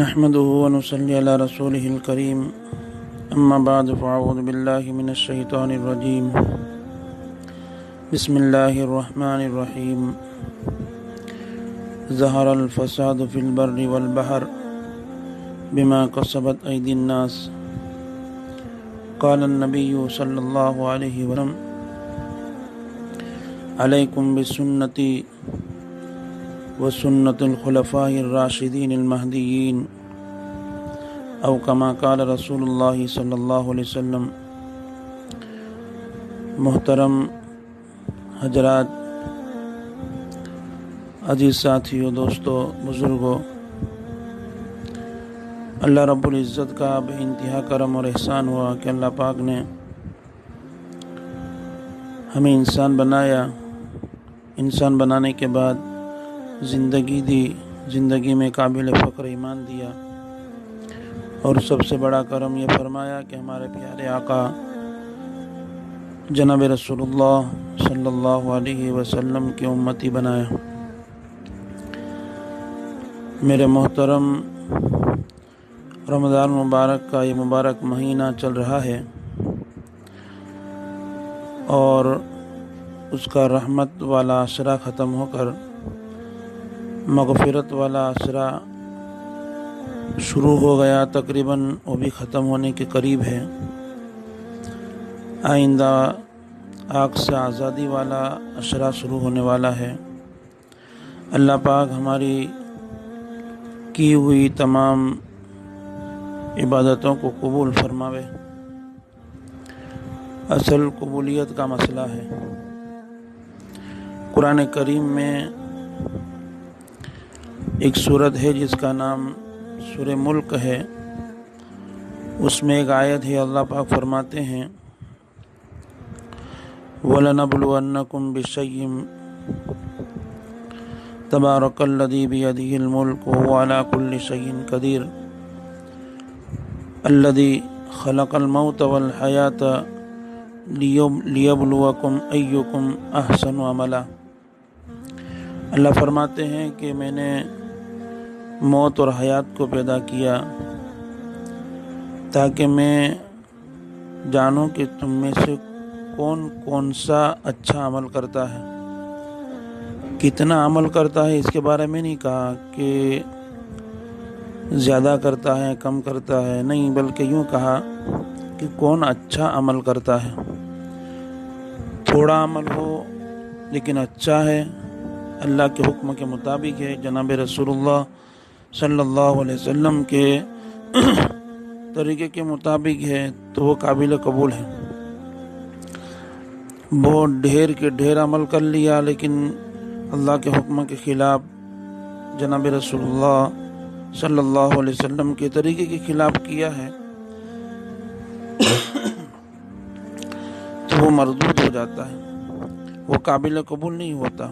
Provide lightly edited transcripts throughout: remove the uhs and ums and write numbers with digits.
نحمده ونصلي على رسوله الكريم أما بعد فأعوذ بالله من الشيطان الرجيم بسم الله الرحمن الرحيم ظهر الفساد في البر والبحر بما كسبت أيدي الناس قال النبي صلى الله عليه وسلم عليكم بسنتي وسنة الخلفاء الراشدين المهديين او كما قال رسول اللہ صلی اللہ علیہ وسلم۔ محترم حضرات، عزیز ساتھیوں، دوستوں، بزرگوں، اللہ رب العزت کا بے انتہا کرم اور احسان ہوا کہ اللہ پاک نے ہمیں انسان بنایا، انسان بنانے کے بعد زندگی دی، زندگی میں قابل فخر ایمان دیا، اور سب سے بڑا کرم یہ فرمایا کہ ہمارے پیارے آقا جناب رسول اللہ صلی اللہ علیہ وسلم کی امتی بنایا۔ میرے محترم، رمضان مبارک کا یہ مبارک مہینہ چل رہا ہے اور اس کا رحمت والا عشرہ ختم ہو کر مغفرت والا عشرہ شروع ہو گیا، تقریباً وہ بھی ختم ہونے کے قریب ہے۔ آئندہ آگ سے آزادی والا عشرہ شروع ہونے والا ہے۔ اللہ پاک ہماری کی ہوئی تمام عبادتوں کو قبول فرماوے۔ اصل قبولیت کا مسئلہ ہے۔ قرآن کریم میں ایک سورت ہے جس کا نام سورہ ملک ہے، اس میں ایک آیت ہے، اللہ پاک فرماتے ہیں وَلَنَبْلُوَنَّكُمْ بِشَيْءٍ تَبَارَكَ الَّذِي بِيَدِهِ الْمُلْكُ وَهُوَ عَلَى كُلِّ شَيْءٍ قَدِيرٌ الَّذِي خَلَقَ الْمَوْتَ وَالْحَيَاةَ لِيَبْلُوَكُمْ أَيُّكُمْ أَحْسَنُ عَمَلًا۔ اللہ فرماتے ہیں کہ میں نے موت اور حیات کو پیدا کیا تاکہ میں جانوں کہ تم میں سے کون کون سا اچھا عمل کرتا ہے، کتنا عمل کرتا ہے۔ اس کے بارے میں نہیں کہا کہ زیادہ کرتا ہے کم کرتا ہے، نہیں، بلکہ یوں کہا کہ کون اچھا عمل کرتا ہے۔ تھوڑا عمل ہو لیکن اچھا ہے، اللہ کے حکم کے مطابق ہے، جناب رسول اللہ صلی اللہ علیہ وسلم کے طریقے کے مطابق ہے، تو وہ قابل قبول ہے۔ بہت ڈھیر کے ڈھیر عمل کر لیا لیکن اللہ کے حکم کے خلاف، جناب رسول اللہ صلی اللہ علیہ وسلم کے طریقے کے خلاف کیا ہے تو وہ مردود ہو جاتا ہے، وہ قابل قبول نہیں ہوتا۔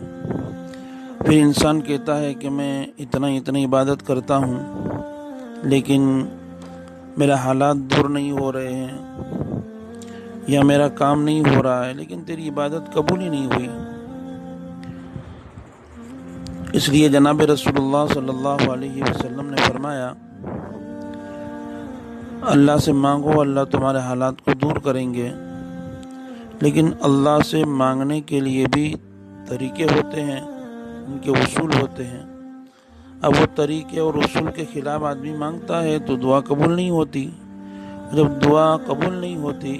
پھر انسان کہتا ہے کہ میں اتنا عبادت کرتا ہوں لیکن میرا حالات دور نہیں ہو رہے ہیں یا میرا کام نہیں ہو رہا ہے، لیکن تیری عبادت قبول ہی نہیں ہوئی۔ اس لیے جناب رسول اللہ صلی اللہ علیہ وسلم نے فرمایا اللہ سے مانگو، اللہ تمہارے حالات کو دور کریں گے، لیکن اللہ سے مانگنے کے لیے بھی طریقے ہوتے ہیں، ان کے اصول ہوتے ہیں۔ اب وہ طریقے اور اصول کے خلاف آدمی مانگتا ہے تو دعا قبول نہیں ہوتی۔ جب دعا قبول نہیں ہوتی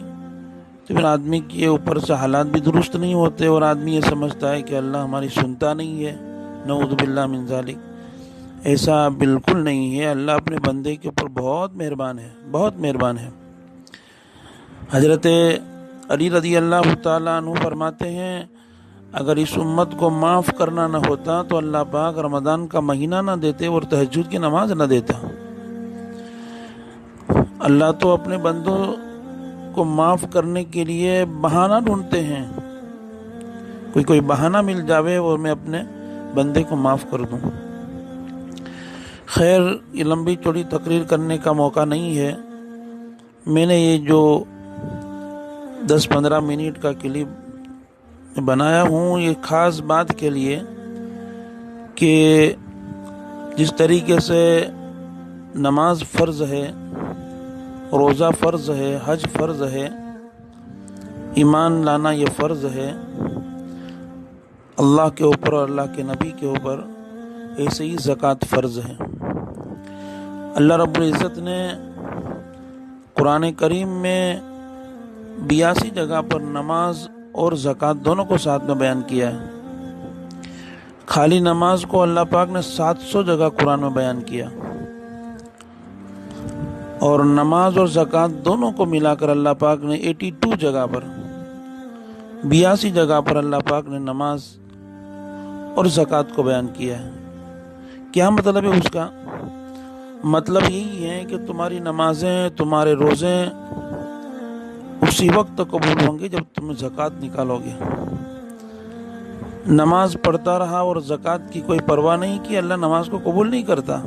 تو پھر آدمی کے اوپر سے حالات بھی درست نہیں ہوتے اور آدمی یہ سمجھتا ہے کہ اللہ ہماری سنتا نہیں ہے، نعوذ باللہ من ذالک۔ ایسا بالکل نہیں ہے، اللہ اپنے بندے کے اوپر بہت مہربان ہے، بہت مہربان ہے۔ حضرت علی رضی اللہ تعالیٰ عنہ فرماتے ہیں اگر اس امت کو معاف کرنا نہ ہوتا تو اللہ پاک رمضان کا مہینہ نہ دیتے اور تہجد کی نماز نہ دیتا۔ اللہ تو اپنے بندوں کو معاف کرنے کے لیے بہانہ ڈھونڈتے ہیں، کوئی بہانہ مل جاوے اور میں اپنے بندے کو معاف کر دوں۔ خیر، یہ لمبی چوڑی تقریر کرنے کا موقع نہیں ہے۔ میں نے یہ جو 10-15 منٹ کا کلپ بنایا ہوں یہ خاص بات کے لیے کہ جس طریقے سے نماز فرض ہے، روزہ فرض ہے، حج فرض ہے، ایمان لانا یہ فرض ہے اللہ کے اوپر اور اللہ کے نبی کے اوپر، ایسے ہی زکوٰۃ فرض ہے۔ اللہ رب العزت نے قرآن کریم میں 82 جگہ پر نماز اور زکوٰۃ دونوں کو ساتھ میں بیان کیا ہے۔ خالی نماز کو اللہ پاک نے 700 جگہ قرآن میں بیان کیا، اور نماز اور زکوٰۃ دونوں کو ملا کر اللہ پاک نے 82 جگہ پر، 82 جگہ پر اللہ پاک نے نماز اور زکوٰۃ کو بیان کیا ہے۔ کیا مطلب ہے اس کا؟ مطلب یہی ہے کہ تمہاری نمازیں، تمہارے روزے اسی وقت قبول ہوں گے جب تم زکوٰۃ نکالو گے۔ نماز پڑھتا رہا اور زکوٰۃ کی کوئی پرواہ نہیں کی، اللہ نماز کو قبول نہیں کرتا۔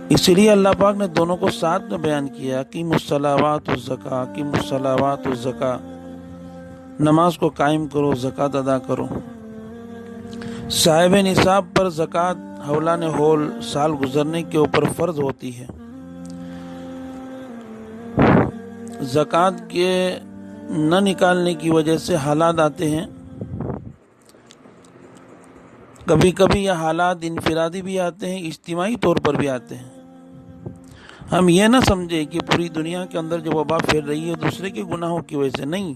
اسی لیے اللہ پاک نے دونوں کو ساتھ میں بیان کیا، اقیموا الصلاۃ والزکاۃ، اقیموا الصلاۃ والزکاۃ، نماز کو قائم کرو، زکوٰۃ ادا کرو۔ صاحب نصاب پر زکوٰۃ حولان ہول سال گزرنے کے اوپر فرض ہوتی ہے۔ زکوٰۃ کے نہ نکالنے کی وجہ سے حالات آتے ہیں، کبھی کبھی یہ حالات انفرادی بھی آتے ہیں، اجتماعی طور پر بھی آتے ہیں۔ ہم یہ نہ سمجھے کہ پوری دنیا کے اندر جو وبا پھیل رہی ہے دوسرے کے گناہوں کی وجہ سے، نہیں،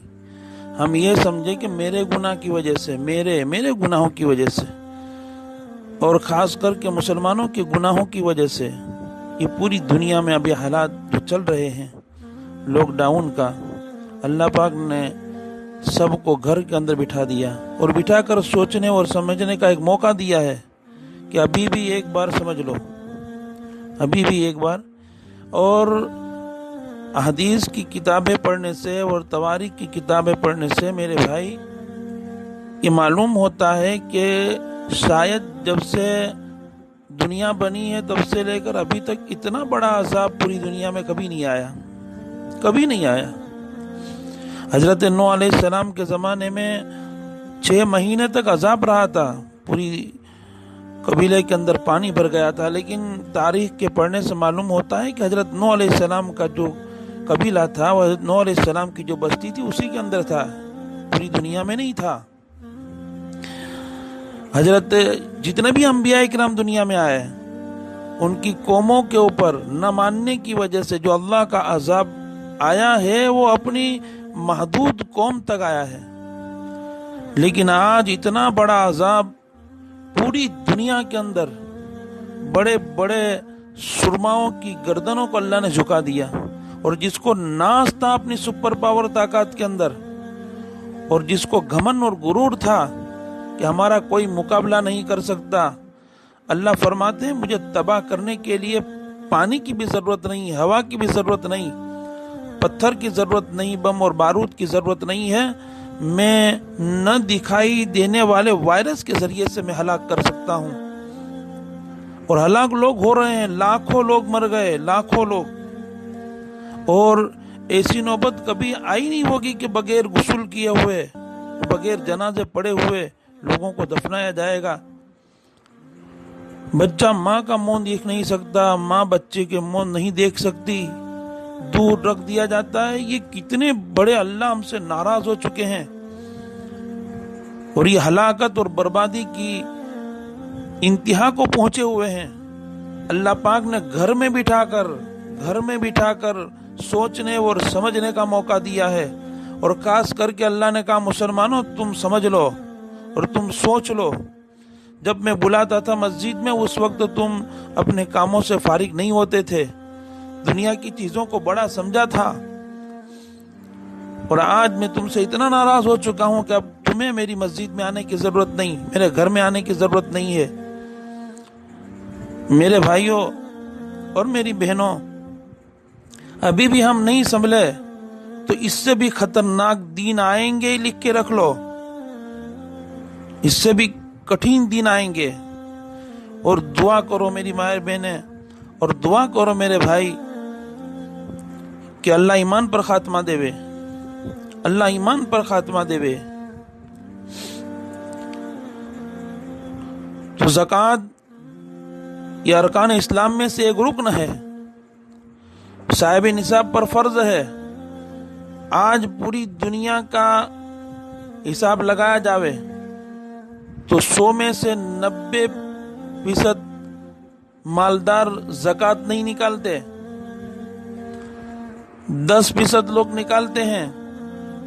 ہم یہ سمجھے کہ میرے گناہ کی وجہ سے، میرے گناہوں کی وجہ سے، اور خاص کر کے مسلمانوں کے گناہوں کی وجہ سے یہ پوری دنیا میں ابھی حالات جو چل رہے ہیں لاک ڈاؤن کا، اللہ پاک نے سب کو گھر کے اندر بٹھا دیا اور بٹھا کر سوچنے اور سمجھنے کا ایک موقع دیا ہے کہ ابھی بھی ایک بار سمجھ لو، ابھی بھی ایک بار۔ اور احادیث کی کتابیں پڑھنے سے اور تواریخ کی کتابیں پڑھنے سے میرے بھائی یہ معلوم ہوتا ہے کہ شاید جب سے دنیا بنی ہے تب سے لے کر ابھی تک اتنا بڑا عذاب پوری دنیا میں کبھی نہیں آیا، کبھی نہیں آیا۔ حضرت نوح علیہ السلام کے زمانے میں 6 مہینے تک عذاب رہا تھا، پوری قبیلے کے اندر پانی بھر گیا تھا، لیکن تاریخ کے پڑھنے سے معلوم ہوتا ہے کہ حضرت نوح علیہ السلام کا جو قبیلہ تھا، وہ حضرت نوح علیہ السلام کی جو بستی تھی اسی کے اندر تھا، پوری دنیا میں نہیں تھا۔ حضرت جتنے بھی انبیاء اکرام دنیا میں آئے ان کی قوموں کے اوپر نہ ماننے کی وجہ سے جو اللہ کا عذاب آیا ہے وہ اپنی محدود قوم تک آیا ہے، لیکن آج اتنا بڑا عذاب پوری دنیا کے اندر بڑے بڑے سرماؤں کی گردنوں کو اللہ نے جھکا دیا، اور جس کو ناز تھا اپنی سپر پاور طاقت کے اندر، اور جس کو گھمن اور غرور تھا کہ ہمارا کوئی مقابلہ نہیں کر سکتا، اللہ فرماتے ہیں مجھے تباہ کرنے کے لیے پانی کی بھی ضرورت نہیں، ہوا کی بھی ضرورت نہیں، پتھر کی ضرورت نہیں، بم اور بارود کی ضرورت نہیں ہے، میں نہ دکھائی دینے والے وائرس کے ذریعے سے میں ہلاک کر سکتا ہوں۔ اور ہلاک لوگ ہو رہے ہیں، لاکھوں لوگ مر گئے، لاکھوں لوگ، اور ایسی نوبت کبھی آئی نہیں ہوگی کہ بغیر غسل کیے ہوئے، بغیر جنازے پڑے ہوئے لوگوں کو دفنایا جائے گا۔ بچہ ماں کا منہ دیکھ نہیں سکتا، ماں بچے کے منہ نہیں دیکھ سکتی، دور رکھ دیا جاتا ہے۔ یہ کتنے بڑے اللہ ہم سے ناراض ہو چکے ہیں، اور یہ ہلاکت اور بربادی کی انتہا کو پہنچے ہوئے ہیں۔ اللہ پاک نے گھر میں بٹھا کر سوچنے اور سمجھنے کا موقع دیا ہے، اور خاص کر کے اللہ نے کہا مسلمانوں تم سمجھ لو اور تم سوچ لو۔ جب میں بلاتا تھا مسجد میں اس وقت تم اپنے کاموں سے فارغ نہیں ہوتے تھے، دنیا کی چیزوں کو بڑا سمجھا تھا، اور آج میں تم سے اتنا ناراض ہو چکا ہوں کہ اب تمہیں میری مسجد میں آنے کی ضرورت نہیں، میرے گھر میں آنے کی ضرورت نہیں ہے۔ میرے بھائیوں اور میری بہنوں، ابھی بھی ہم نہیں سنبھلے تو اس سے بھی خطرناک دین آئیں گے، لکھ کے رکھ لو، اس سے بھی کٹھین دین آئیں گے۔ اور دعا کرو میری مائیں بہنیں، اور دعا کرو میرے بھائی کہ اللہ ایمان پر خاتمہ دے، اللہ ایمان پر خاتمہ دے۔ تو زکوٰۃ یہ ارکان اسلام میں سے ایک رکن ہے، صاحب نصاب پر فرض ہے۔ آج پوری دنیا کا حساب لگایا جاوے تو 100 میں سے 90% مالدار زکوٰۃ نہیں نکالتے، 10% لوگ نکالتے ہیں،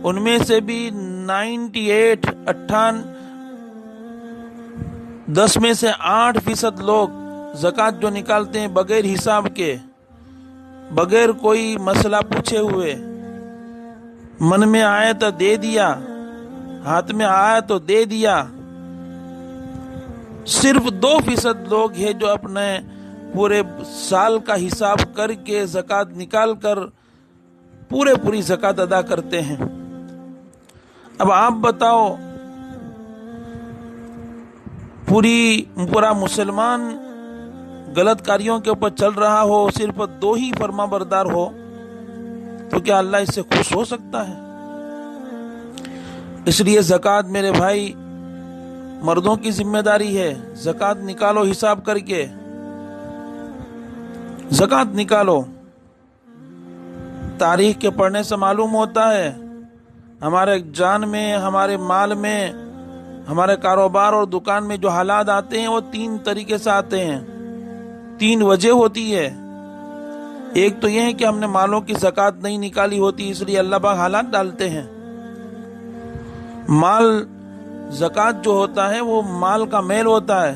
ان میں سے بھی 10 میں سے 8% لوگ زکوٰۃ جو نکالتے ہیں بغیر حساب کے، بغیر کوئی مسئلہ پوچھے ہوئے، من میں آیا تو دے دیا، ہاتھ میں آیا تو دے دیا۔ صرف 2% لوگ ہیں جو اپنے پورے سال کا حساب کر کے زکوٰۃ نکال کر پوری زکوٰۃ ادا کرتے ہیں۔ اب آپ بتاؤ، پورا مسلمان غلط کاریوں کے اوپر چل رہا ہو، صرف 2 ہی فرما بردار ہو، تو کیا اللہ اس سے خوش ہو سکتا ہے؟ اس لیے زکوٰۃ میرے بھائی مردوں کی ذمہ داری ہے۔ زکوٰۃ نکالو حساب کر کے، زکوٰۃ نکالو۔ تاریخ کے پڑھنے سے معلوم ہوتا ہے ہمارے جان میں، ہمارے مال میں، ہمارے کاروبار اور دکان میں جو حالات آتے ہیں وہ 3 طریقے سے آتے ہیں، 3 وجہ ہوتی ہے۔ ایک تو یہ ہے کہ ہم نے مالوں کی زکوٰۃ نہیں نکالی ہوتی، اس لیے اللہ پاک حالات ڈالتے ہیں۔ مال زکوٰۃ جو ہوتا ہے وہ مال کا میل ہوتا ہے،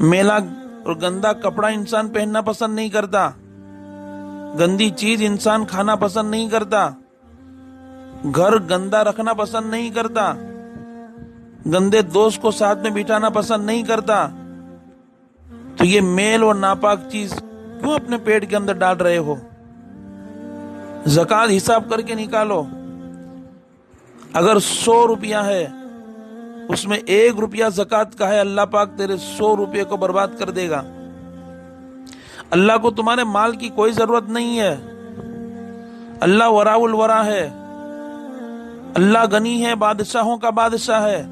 میلا اور گندا کپڑا انسان پہننا پسند نہیں کرتا، گندی چیز انسان کھانا پسند نہیں کرتا، گھر گندا رکھنا پسند نہیں کرتا، گندے دوست کو ساتھ میں بٹھانا پسند نہیں کرتا۔ تو یہ میل اور ناپاک چیز کیوں اپنے پیٹ کے اندر ڈال رہے ہو؟ زکوٰۃ حساب کر کے نکالو۔ اگر 100 روپیہ ہے، اس میں 1 روپیہ زکوٰۃ کا ہے، اللہ پاک تیرے 100 روپے کو برباد کر دے گا۔ اللہ کو تمہارے مال کی کوئی ضرورت نہیں ہے، اللہ وراء الورا ہے، اللہ غنی ہے، بادشاہوں کا بادشاہ ہے۔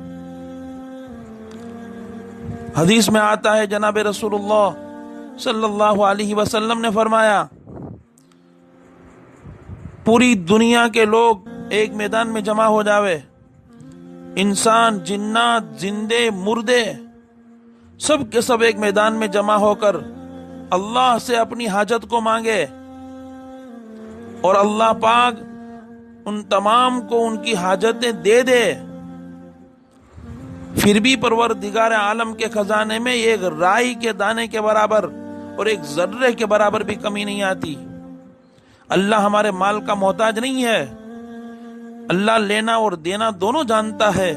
حدیث میں آتا ہے جناب رسول اللہ صلی اللہ علیہ وسلم نے فرمایا، پوری دنیا کے لوگ ایک میدان میں جمع ہو جاوے، انسان، جنات، زندے، مردے، سب کے سب ایک میدان میں جمع ہو کر اللہ سے اپنی حاجت کو مانگے، اور اللہ پاک ان تمام کو ان کی حاجتیں دے دے، پھر بھی پروردگار عالم کے خزانے میں ایک رائی کے دانے کے برابر اور ایک ذرے کے برابر بھی کمی نہیں آتی۔ اللہ ہمارے مال کا محتاج نہیں ہے، اللہ لینا اور دینا دونوں جانتا ہے۔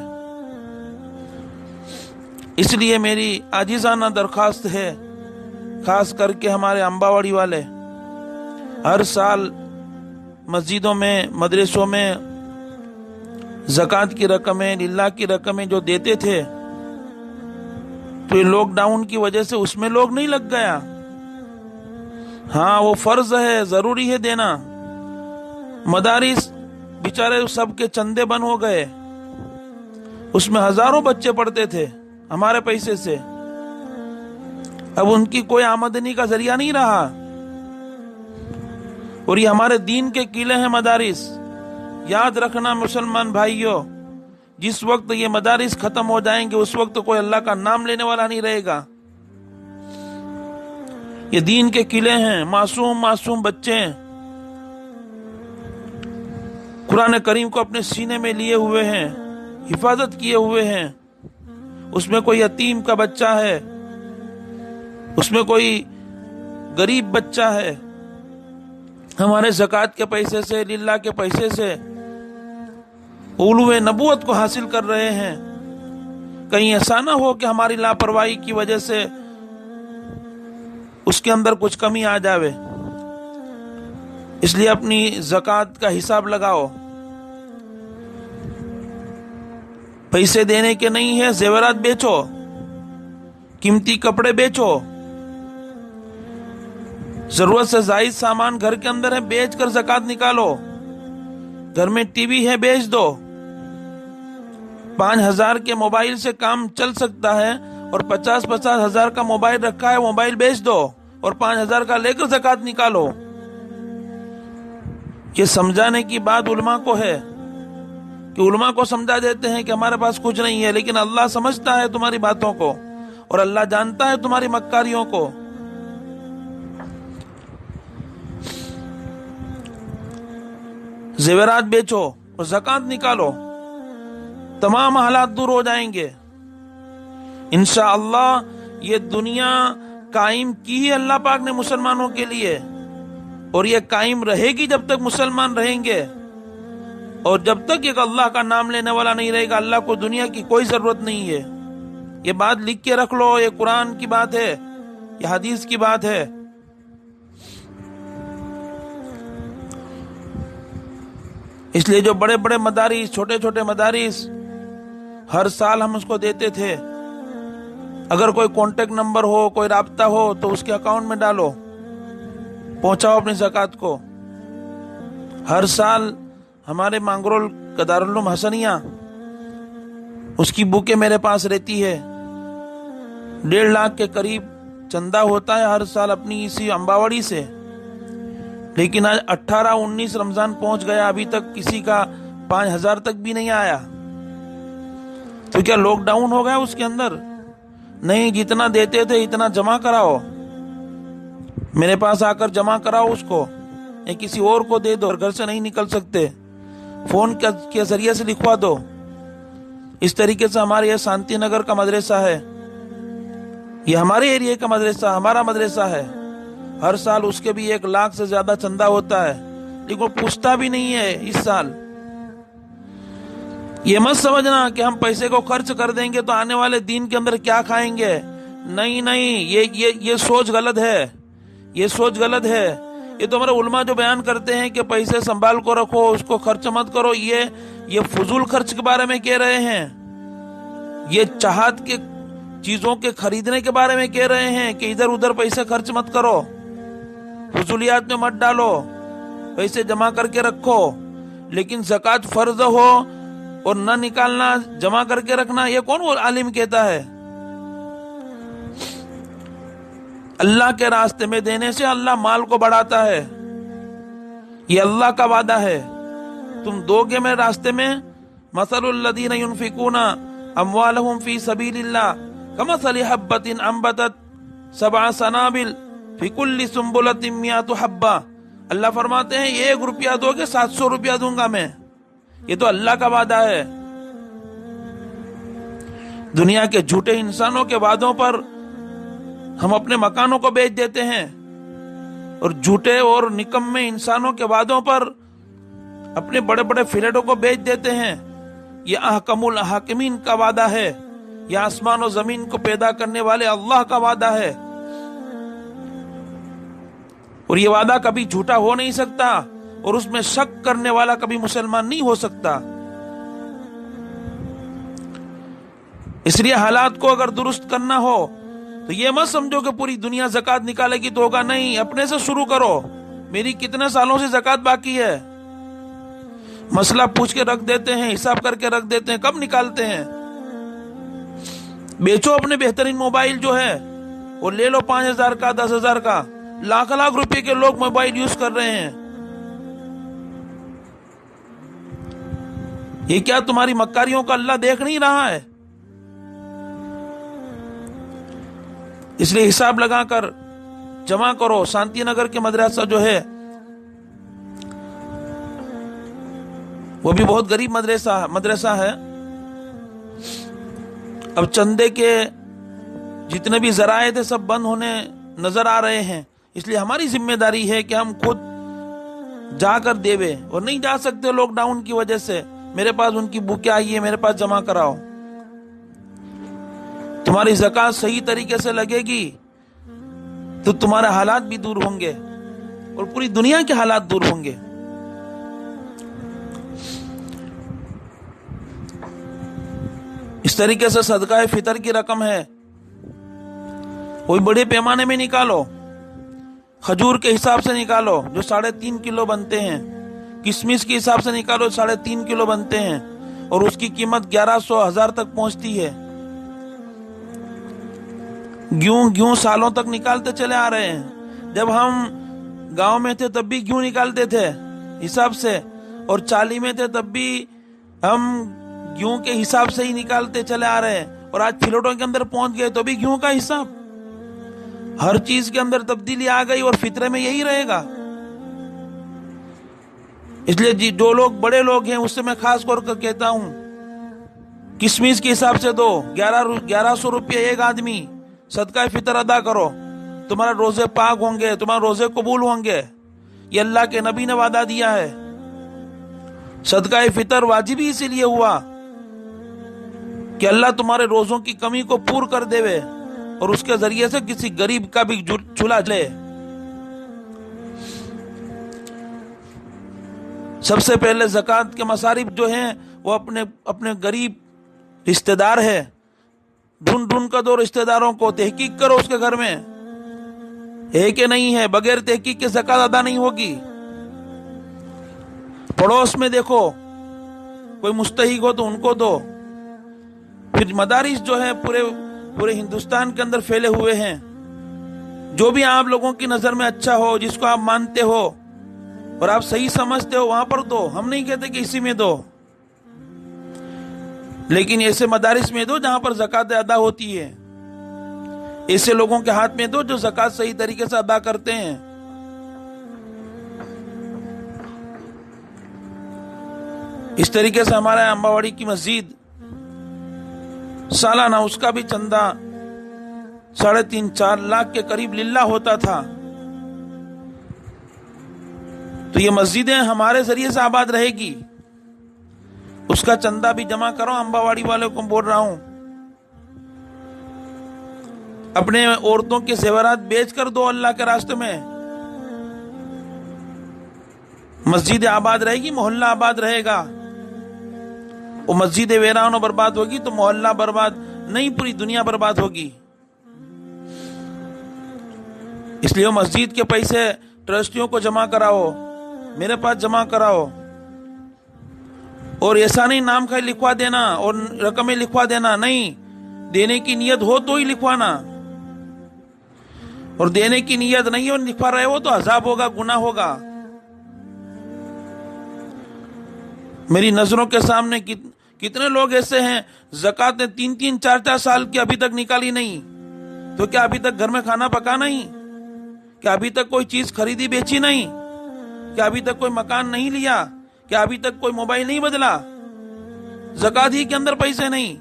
اس لیے میری عاجزانہ درخواست ہے، خاص کر کے ہمارے امباوڑی والے ہر سال مسجدوں میں، مدرسوں میں زکوٰۃ کی رقمیں، للہ کی رقمیں جو دیتے تھے، تو یہ لاک ڈاؤن کی وجہ سے اس میں لوگ نہیں لگ گیا۔ ہاں وہ فرض ہے، ضروری ہے دینا۔ مدارس بیچارے سب کے چندے بند ہو گئے، اس میں ہزاروں بچے پڑھتے تھے ہمارے پیسے سے، اب ان کی کوئی آمدنی کا ذریعہ نہیں رہا۔ اور یہ ہمارے دین کے قلعے ہیں مدارس۔ یاد رکھنا مسلمان بھائیوں، جس وقت یہ مدارس ختم ہو جائیں گے اس وقت کوئی اللہ کا نام لینے والا نہیں رہے گا۔ یہ دین کے قلعے ہیں، معصوم بچے ہیں، قرآن کریم کو اپنے سینے میں لیے ہوئے ہیں، حفاظت کیے ہوئے ہیں۔ اس میں کوئی یتیم کا بچہ ہے، اس میں کوئی غریب بچہ ہے، ہمارے زکوٰۃ کے پیسے سے، للہ کے پیسے سے علوم نبوت کو حاصل کر رہے ہیں۔ کہیں ایسا نہ ہو کہ ہماری لاپرواہی کی وجہ سے اس کے اندر کچھ کمی آ جاوے۔ اس لیے اپنی زکوٰۃ کا حساب لگاؤ۔ پیسے دینے کے نہیں ہے، زیورات بیچو، قیمتی کپڑے بیچو، ضرورت سے زائد سامان گھر کے اندر ہے، بیچ کر زکوٰۃ نکالو۔ گھر میں ٹی وی ہے، بیچ دو۔ 5000 کے موبائل سے کام چل سکتا ہے، اور 50-50 ہزار کا موبائل رکھا ہے، موبائل بیچ دو اور 5,000 کا لے کر زکوٰۃ نکالو۔ یہ سمجھانے کی بات علماء کو ہے کہ علماء کو سمجھا دیتے ہیں کہ ہمارے پاس کچھ نہیں ہے، لیکن اللہ سمجھتا ہے تمہاری باتوں کو اور اللہ جانتا ہے تمہاری مکاریوں کو۔ زیورات بیچو اور زکوٰۃ نکالو، تمام حالات دور ہو جائیں گے انشاءاللہ۔ یہ دنیا قائم کی ہی اللہ پاک نے مسلمانوں کے لیے، اور یہ قائم رہے گی جب تک مسلمان رہیں گے، اور جب تک ایک اللہ کا نام لینے والا نہیں رہے گا اللہ کو دنیا کی کوئی ضرورت نہیں ہے۔ یہ بات لکھ کے رکھ لو، یہ قرآن کی بات ہے، یہ حدیث کی بات ہے۔ اس لیے جو بڑے بڑے مدارس، چھوٹے چھوٹے مدارس ہر سال ہم اس کو دیتے تھے، اگر کوئی کانٹیکٹ نمبر ہو، کوئی رابطہ ہو تو اس کے اکاؤنٹ میں ڈالو، پہنچاؤ اپنی زکوٰۃ کو۔ ہر سال ہمارے مانگرول کا دارالعلوم حسنیہ، اس کی بکیں میرے پاس رہتی ہے، 1.5 لاکھ کے قریب چندہ ہوتا ہے ہر سال اپنی اسی امباوڑی سے، لیکن آج 18-19 رمضان پہنچ گیا، ابھی تک کسی کا 5,000 تک بھی نہیں آیا۔ تو کیا لاک ڈاؤن ہو گیا اس کے اندر؟ نہیں، جتنا دیتے تھے اتنا جمع کراؤ، میرے پاس آ کر جمع کراؤ اس کو، یا کسی اور کو دے دو، گھر سے نہیں نکل سکتے فون کے ذریعے سے لکھوا دو۔ اس طریقے سے ہمارے یہ شانتی نگر کا مدرسہ ہے، یہ ہمارے ایریے کا مدرسہ، ہمارا مدرسہ ہے، ہر سال اس کے بھی 1 لاکھ سے زیادہ چندہ ہوتا ہے، لیکن وہ پوچھتا بھی نہیں ہے اس سال۔ یہ مت سمجھنا کہ ہم پیسے کو خرچ کر دیں گے تو آنے والے دین کے اندر کیا کھائیں گے، نہیں، یہ سوچ غلط ہے، یہ سوچ غلط ہے۔ یہ تو ہمارے علماء جو بیان کرتے ہیں کہ پیسے سنبھال کو رکھو، اس کو خرچ مت کرو، یہ فضول خرچ کے بارے میں کہہ رہے ہیں، یہ چاہت کے چیزوں کے خریدنے کے بارے میں کہہ رہے ہیں کہ ادھر ادھر پیسے خرچ مت کرو، فضولیات میں مت ڈالو، پیسے جمع کر کے رکھو۔ لیکن زکوٰۃ فرض ہو اور نہ نکالنا، جمع کر کے رکھنا، یہ کون وہ عالم کہتا ہے؟ اللہ کے راستے میں دینے سے اللہ مال کو بڑھاتا ہے، یہ اللہ کا وعدہ ہے۔ تم دو گے میرے راستے میں، مثل الذین ينفقون اموالهم فی سبیل اللہ کمثل حبۃ انبتت 7 سنابل فی کل سنبلۃ 100 حبہ۔ اللہ فرماتے ہیں 1 روپیہ دو گے 700 روپیہ دوں گا میں، یہ تو اللہ کا وعدہ ہے۔ دنیا کے جھوٹے انسانوں کے وعدوں پر ہم اپنے مکانوں کو بیچ دیتے ہیں، اور جھوٹے اور نکمے انسانوں کے وعدوں پر اپنے بڑے بڑے فلیٹوں کو بیچ دیتے ہیں۔ یہ احکم الحاکمین کا وعدہ ہے، یہ آسمان و زمین کو پیدا کرنے والے اللہ کا وعدہ ہے، اور یہ وعدہ کبھی جھوٹا ہو نہیں سکتا، اور اس میں شک کرنے والا کبھی مسلمان نہیں ہو سکتا۔ اس لیے حالات کو اگر درست کرنا ہو تو یہ مت سمجھو کہ پوری دنیا زکوٰۃ نکالے گی تو ہوگا، نہیں، اپنے سے شروع کرو۔ میری کتنے سالوں سے زکوٰۃ باقی ہے، مسئلہ پوچھ کے رکھ دیتے ہیں، حساب کر کے رکھ دیتے ہیں، کب نکالتے ہیں؟ بیچو اپنے بہترین موبائل جو ہے وہ لے لو، 5,000 کا، 10,000 کا، لاکھ روپے کے لوگ موبائل یوز کر رہے ہیں۔ یہ کیا تمہاری مکاریوں کا اللہ دیکھ نہیں رہا ہے؟ اس لیے حساب لگا کر جمع کرو۔ شانتی نگر کے مدرسہ جو ہے وہ بھی بہت غریب مدرسہ ہے۔ اب چندے کے جتنے بھی ذرائع تھے سب بند ہونے نظر آ رہے ہیں، اس لیے ہماری ذمہ داری ہے کہ ہم خود جا کر دیوے، اور نہیں جا سکتے لاک ڈاؤن کی وجہ سے، میرے پاس ان کی بکیں آئی ہے، میرے پاس جمع کراؤ۔ تمہاری زکوٰۃ صحیح طریقے سے لگے گی تو تمہارے حالات بھی دور ہوں گے، اور پوری دنیا کے حالات دور ہوں گے۔ اس طریقے سے صدقہ فطر کی رقم ہے، کوئی بڑے پیمانے میں نکالو، کھجور کے حساب سے نکالو جو 3.5 کلو بنتے ہیں، کشمش کے حساب سے نکالو 3.5 کلو بنتے ہیں، اور اس کی قیمت 1,100 1000 تک پہنچتی ہے۔ گیہوں سالوں تک نکالتے چلے آ رہے ہیں. جب ہم گاؤں میں تھے تب بھی گیہوں نکالتے تھے حساب سے, اور چالی میں تھے تب بھی ہم گیہوں کے حساب سے ہی نکالتے چلے آ رہے ہیں, اور آج پھلوٹوں کے اندر پہنچ گئے تو بھی گیہوں کا حساب. ہر چیز کے اندر تبدیلی آ گئی اور فطرے میں یہی رہے گا. اس لیے جو لوگ بڑے لوگ ہیں اس سے میں خاص طور پر کہتا ہوں, کشمش کے حساب سے دو, 1100 روپے ایک آدمی صدقہ فطر ادا کرو, تمہارے روزے پاک ہوں گے, تمہارے روزے قبول ہوں گے. یہ اللہ کے نبی نے وعدہ دیا ہے. صدقہ فطر واجب ہی اسی لیے ہوا کہ اللہ تمہارے روزوں کی کمی کو پور کر دے اور اس کے ذریعے سے کسی غریب کا بھی چولہا لے. سب سے پہلے زکوٰۃ کے مصارف جو ہیں وہ اپنے غریب رشتہ دار ہے, ڈھونڈ کر دو رشتہ داروں کو, تحقیق کرو اس کے گھر میں ہے کہ نہیں ہے. بغیر تحقیق کے زکوٰۃ ادا نہیں ہوگی. پڑوس میں دیکھو کوئی مستحق ہو تو ان کو دو. پھر مدارس جو ہے پورے ہندوستان کے اندر پھیلے ہوئے ہیں, جو بھی آپ لوگوں کی نظر میں اچھا ہو, جس کو آپ مانتے ہو اور آپ صحیح سمجھتے ہو, وہاں پر دو. ہم نہیں کہتے کہ اسی میں دو, لیکن ایسے مدارس میں دو جہاں پر زکوٰۃ ادا ہوتی ہے. ایسے لوگوں کے ہاتھ میں دو جو زکوٰۃ صحیح طریقے سے ادا کرتے ہیں. اس طریقے سے ہمارے امباواڑی کی مسجد سالانہ اس کا بھی چندہ 3.5-4 لاکھ کے قریب للہ ہوتا تھا. تو یہ مسجدیں ہمارے ذریعے سے آباد رہے گی. اس کا چندہ بھی جمع کرو. امباواڑی والوں کو بول رہا ہوں, اپنے عورتوں کے زیورات بیچ کر دو اللہ کے راستے میں. مسجد آباد رہے گی, محلہ آباد رہے گا. وہ مسجد ویران و برباد ہوگی تو محلہ برباد نہیں, پوری دنیا برباد ہوگی. اس لیے مسجد کے پیسے ٹرسٹیوں کو جمع کراؤ, میرے پاس جمع کراؤ. اور ایسا نہیں نام کا لکھوا دینا اور رقمیں لکھوا دینا, نہیں. دینے کی نیت ہو تو ہی لکھوانا, اور دینے کی نیت نہیں اور لکھوا رہے ہو تو عذاب ہوگا, گناہ ہوگا. میری نظروں کے سامنے کتنے لوگ ایسے ہیں زکوٰۃ نے 3-4 سال کی ابھی تک نکالی نہیں. تو کیا ابھی تک گھر میں کھانا پکا نہیں؟ کیا ابھی تک کوئی چیز خریدی بیچی نہیں؟ کیا ابھی تک کوئی مکان نہیں لیا؟ کیا ابھی تک کوئی موبائل نہیں بدلا؟ زکوٰۃ ہی کے اندر پیسے نہیں.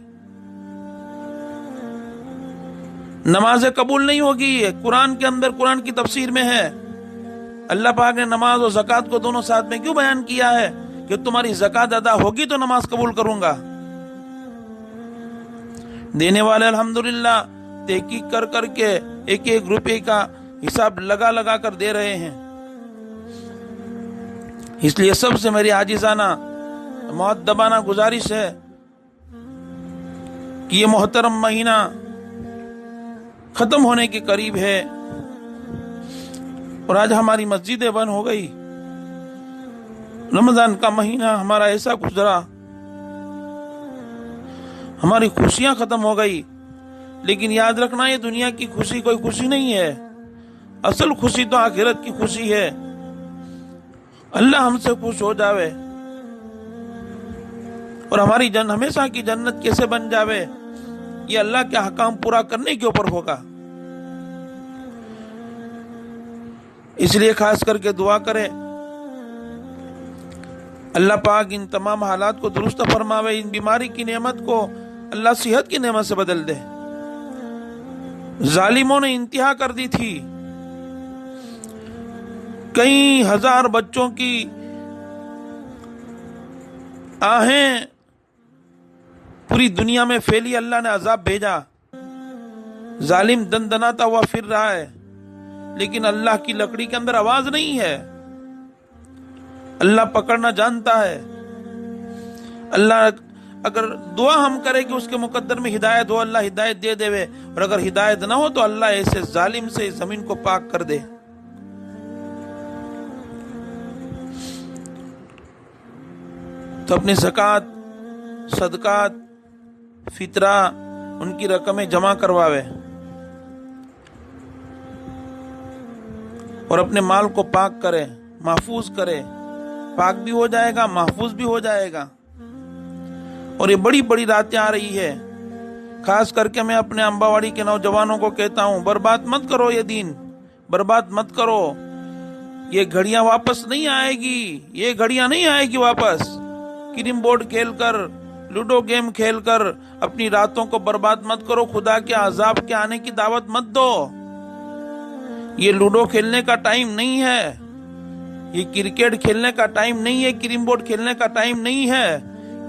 نمازیں قبول نہیں ہوگی. قرآن کے اندر, قرآن کی تفسیر میں ہے, اللہ پاک نے نماز اور زکوٰۃ کو دونوں ساتھ میں کیوں بیان کیا ہے کہ تمہاری زکوٰۃ ادا ہوگی تو نماز قبول کروں گا. دینے والے الحمدللہ تحقیق کر کے 1-1 روپے کا حساب لگا کر دے رہے ہیں. اس لیے سب سے میری عاجزانہ مؤدبانہ گزارش ہے کہ یہ محترم مہینہ ختم ہونے کے قریب ہے اور آج ہماری مسجدیں بند ہو گئی. رمضان کا مہینہ ہمارا ایسا گزرا, ہماری خوشیاں ختم ہو گئی. لیکن یاد رکھنا, یہ دنیا کی خوشی کوئی خوشی نہیں ہے. اصل خوشی تو آخرت کی خوشی ہے. اللہ ہم سے خوش ہو جاوے اور ہماری ہمیشہ کی جنت کیسے بن جاوے, یہ اللہ کے احکام پورا کرنے کے اوپر ہوگا. اس لیے خاص کر کے دعا کرے اللہ پاک ان تمام حالات کو درست فرماوے. ان بیماری کی نعمت کو اللہ صحت کی نعمت سے بدل دے. ظالموں نے انتہا کر دی تھی. کئی ہزار بچوں کی آہیں پوری دنیا میں پھیلی, اللہ نے عذاب بھیجا. ظالم دندناتا ہوا پھر رہا ہے, لیکن اللہ کی لکڑی کے اندر آواز نہیں ہے. اللہ پکڑنا جانتا ہے. اللہ اگر دعا ہم کرے کہ اس کے مقدر میں ہدایت ہو, اللہ ہدایت دے دے, اور اگر ہدایت نہ ہو تو اللہ ایسے ظالم سے زمین کو پاک کر دے. تو اپنی زکوٰۃ, صدقات, فطرہ ان کی رقمیں جمع کرواوے. اور اپنے مال کو پاک کرے، محفوظ کرے، پاک بھی ہو جائے گا، محفوظ بھی ہو جائے گا۔ اور یہ بڑی بڑی راتیں آ رہی ہے، خاص کر کے میں اپنے امباواڑی کے نوجوانوں کو کہتا ہوں، برباد مت کرو، یہ دین برباد مت کرو۔ یہ گھڑیاں واپس نہیں آئے گی، یہ گھڑیاں نہیں آئے گی واپس۔ کریم بورڈ کھیل کر، لوڈو گیم کھیل کر اپنی راتوں کو برباد مت کرو، خدا کے عذاب کے آنے کی دعوت مت دو۔ یہ لوڈو کھیلنے کا ٹائم نہیں ہے، یہ کرکٹ کھیلنے کا ٹائم نہیں ہے، کریم بورڈ کھیلنے کا ٹائم نہیں ہے۔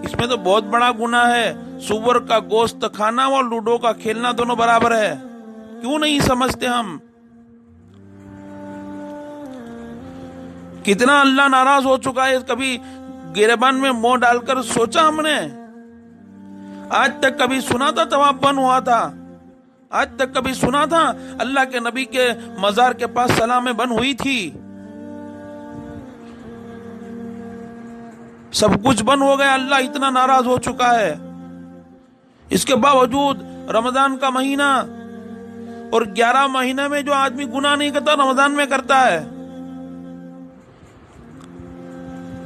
اس میں تو بہت بڑا گناہ ہے۔ سور کا گوشت کھانا اور لوڈو کا کھیلنا دونوں برابر ہے۔ کیوں نہیں سمجھتے ہم؟ کتنا اللہ ناراض ہو چکا ہے، کبھی گریبان میں منہ ڈال کر سوچا ہم نے؟ آج تک کبھی سنا تھا طواف بند ہوا تھا؟ آج تک کبھی سنا تھا اللہ کے نبی کے مزار کے پاس سلامیں بند ہوئی تھی؟ سب کچھ بند ہو گیا، اللہ اتنا ناراض ہو چکا ہے۔ اس کے باوجود رمضان کا مہینہ، اور 11 مہینے میں جو آدمی گناہ نہیں کرتا رمضان میں کرتا ہے۔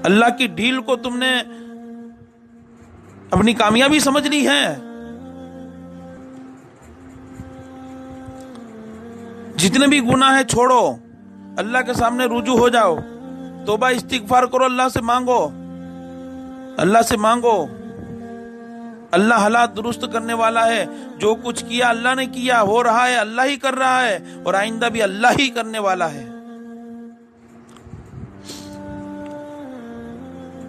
اللہ کی ڈھیل کو تم نے اپنی کامیابی سمجھ لی ہے۔ جتنے بھی گناہ ہیں چھوڑو، اللہ کے سامنے رجوع ہو جاؤ، توبہ استغفار کرو، اللہ سے مانگو، اللہ سے مانگو۔ اللہ حالات درست کرنے والا ہے۔ جو کچھ کیا اللہ نے کیا، ہو رہا ہے اللہ ہی کر رہا ہے، اور آئندہ بھی اللہ ہی کرنے والا ہے۔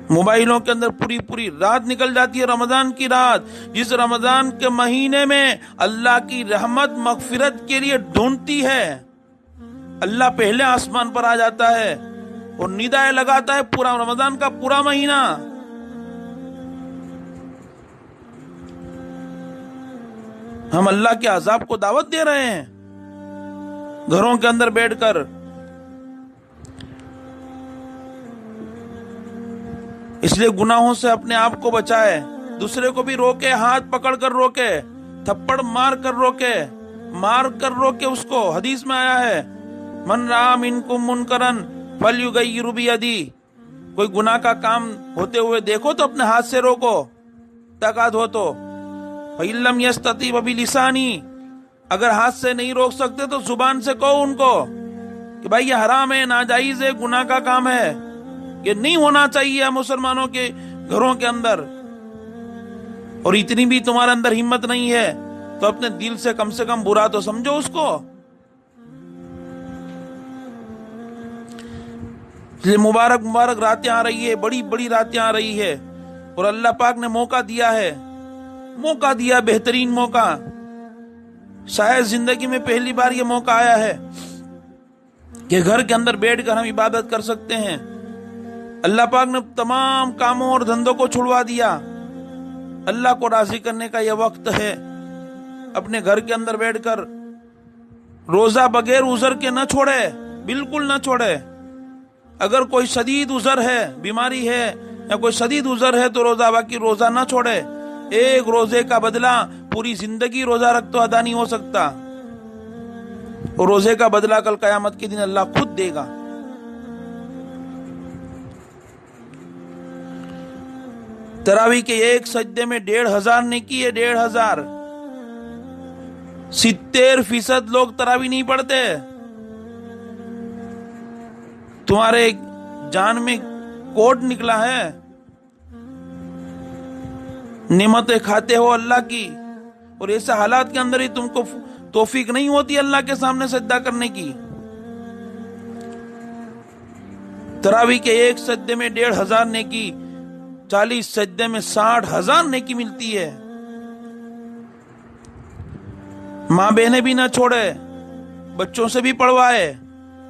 موبائلوں کے اندر پوری رات نکل جاتی ہے، رمضان کی رات، جس رمضان کے مہینے میں اللہ کی رحمت مغفرت کے لیے ڈھونڈتی ہے۔ اللہ پہلے آسمان پر آ جاتا ہے اور ندائیں لگاتا ہے پورا رمضان کا پورا مہینہ۔ ہم اللہ کے عذاب کو دعوت دے رہے ہیں گھروں کے اندر بیٹھ کر۔ اس لیے گناہوں سے اپنے آپ کو بچائے، دوسرے کو بھی روکے، ہاتھ پکڑ کر روکے، تھپڑ مار کر روکے، مار کر روکے اس کو۔ حدیث میں آیا ہے، من رأى منکم منکرا فلیغیرہ بیدہ، کوئی گناہ کا کام ہوتے ہوئے دیکھو تو اپنے ہاتھ سے روکو، طاقت ہو تو۔ فإن لم يستطع فبلسانہ، اگر ہاتھ سے نہیں روک سکتے تو زبان سے کہو ان کو کہ بھائی یہ حرام ہے، ناجائز ہے، گناہ کا کام ہے، یہ نہیں ہونا چاہیے مسلمانوں کے گھروں کے اندر۔ اور اتنی بھی تمہارے اندر ہمت نہیں ہے تو اپنے دل سے کم برا تو سمجھو اس کو۔ اس لیے مبارک راتیں آ رہی ہے، بڑی راتیں آ رہی ہے، اور اللہ پاک نے موقع دیا ہے، بہترین موقع۔ شاید زندگی میں پہلی بار یہ موقع آیا ہے کہ گھر کے اندر بیٹھ کر ہم عبادت کر سکتے ہیں۔ اللہ پاک نے تمام کاموں اور دھندوں کو چھڑوا دیا۔ اللہ کو راضی کرنے کا یہ وقت ہے۔ اپنے گھر کے اندر بیٹھ کر روزہ بغیر عذر کے نہ چھوڑے، بالکل نہ چھوڑے۔ اگر کوئی شدید عذر ہے، بیماری ہے یا کوئی شدید عذر ہے تو روزہ، باقی روزہ نہ چھوڑے۔ ایک روزے کا بدلہ پوری زندگی روزہ رکھ تو ادا نہیں ہو سکتا، اور روزے کا بدلہ کل قیامت کے دن اللہ خود دے گا۔ تراویح کے ایک سجدے میں 1500 نیکی ہے، 1500۔ 70% لوگ تراویح نہیں پڑھتے۔ تمہارے جان میں کوٹ نکلا ہے، نعمتیں کھاتے ہو اللہ کی، اور ایسے حالات کے اندر ہی تم کو توفیق نہیں ہوتی اللہ کے سامنے سجدہ کرنے کی۔ تراویح کے ایک سجدے میں 1500 نیکی، 40 سجدے میں 60,000 نیکی ملتی ہے۔ ماں بہنیں بھی نہ چھوڑے، بچوں سے بھی پڑھوائے،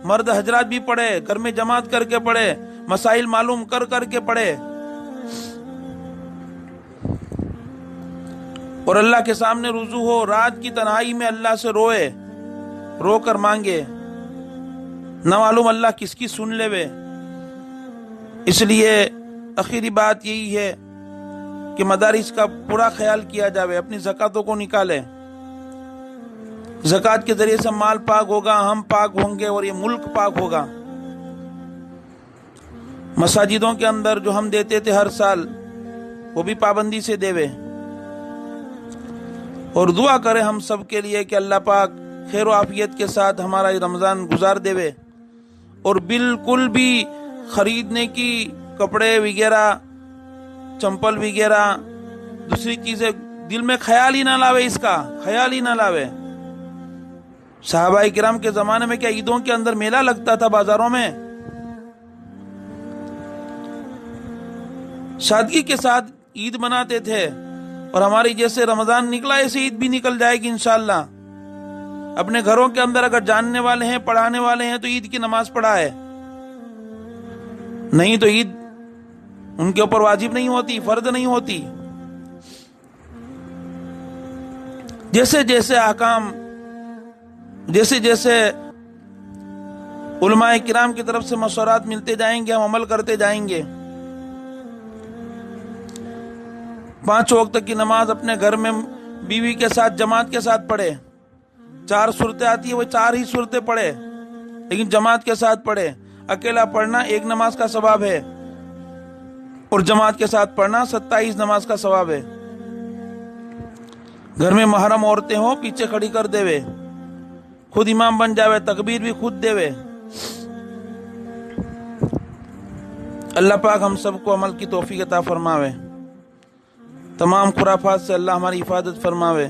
مرد حضرات بھی پڑھے، گھر میں جماعت کر کے پڑھے، مسائل معلوم کر کے پڑھے، اور اللہ کے سامنے رجوع ہو، رات کی تنہائی میں اللہ سے روئے، رو کر مانگے، نہ معلوم اللہ کس کی سن لے وے۔ اس لیے آخری بات یہی ہے کہ مدارس کا پورا خیال کیا جاوے، اپنی زکاتوں کو نکالے، زکوٰۃ کے ذریعے سے مال پاک ہوگا، ہم پاک ہوں گے اور یہ ملک پاک ہوگا۔ مساجدوں کے اندر جو ہم دیتے تھے ہر سال، وہ بھی پابندی سے دیوے، اور دعا کرے ہم سب کے لیے کہ اللہ پاک خیر و عافیت کے ساتھ ہمارا یہ رمضان گزار دیوے، اور بالکل بھی خریدنے کی کپڑے وغیرہ، چمپل وغیرہ، دوسری چیزیں دل میں خیال ہی نہ لاوے، اس کا خیال ہی نہ لاوے۔ صحابہ کرام کے زمانے میں کیا عیدوں کے اندر میلہ لگتا تھا بازاروں میں؟ سادگی کے ساتھ عید مناتے تھے، اور ہماری جیسے رمضان نکلا ایسے عید بھی نکل جائے گی انشاءاللہ۔ اپنے گھروں کے اندر اگر جاننے والے ہیں، پڑھانے والے ہیں، تو عید کی نماز پڑھائے، نہیں تو عید ان کے اوپر واجب نہیں ہوتی، فرض نہیں ہوتی۔ جیسے جیسے احکام، جیسے جیسے علماء کرام کی طرف سے مشورات ملتے جائیں گے، ہم عمل کرتے جائیں گے۔ 5 وقت کی نماز اپنے گھر میں بیوی کے ساتھ جماعت کے ساتھ پڑھے، 4 صورتیں آتی ہے وہ 4 ہی صورتیں پڑھے، لیکن جماعت کے ساتھ پڑھے۔ اکیلا پڑھنا 1 نماز کا ثواب ہے، اور جماعت کے ساتھ پڑھنا 27 نماز کا ثواب ہے۔ گھر میں محرم عورتیں ہوں، پیچھے کھڑی کر دیوے، خود امام بن جاوے، تکبیر بھی خود دیوے۔ اللہ پاک ہم سب کو عمل کی توفیق عطا فرماوے، تمام خرافات سے اللہ ہماری حفاظت فرماوے۔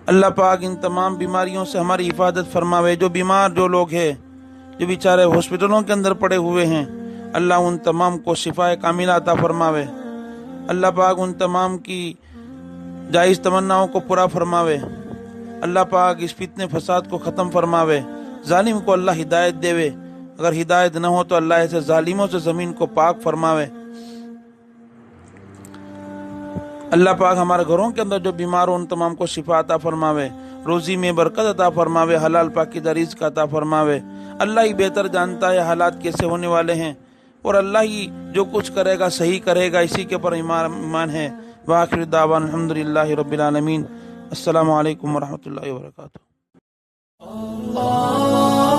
اللہ پاک ان تمام بیماریوں سے ہماری حفاظت فرماوے۔ جو بیمار جو لوگ ہیں، جو بیچارے ہاسپٹلوں کے اندر پڑے ہوئے ہیں، اللہ ان تمام کو شفائے کاملہ عطا فرماوے۔ اللہ پاک ان تمام کی جائز تمناؤں کو پورا فرماوے۔ اللہ پاک اس فتنے فساد کو ختم فرماوے۔ ظالم کو اللہ ہدایت دے، اگر ہدایت نہ ہو تو اللہ ایسے ظالموں سے زمین کو پاک فرماوے۔ اللہ پاک ہمارے گھروں کے اندر جو بیمار ہو ان تمام کو شفا عطا فرماوے، روزی میں برکت عطا فرماوے، حلال پاکیزہ رزق عطا فرماوے۔ اللہ ہی بہتر جانتا ہے حالات کیسے ہونے والے ہیں، اور اللہ ہی جو کچھ کرے گا صحیح کرے گا، اسی کے پر ایمان ہے۔ وآخر دعوانا الحمدللہ رب العالمین۔ السلام علیکم ورحمۃ اللہ وبرکاتہ۔ اللہ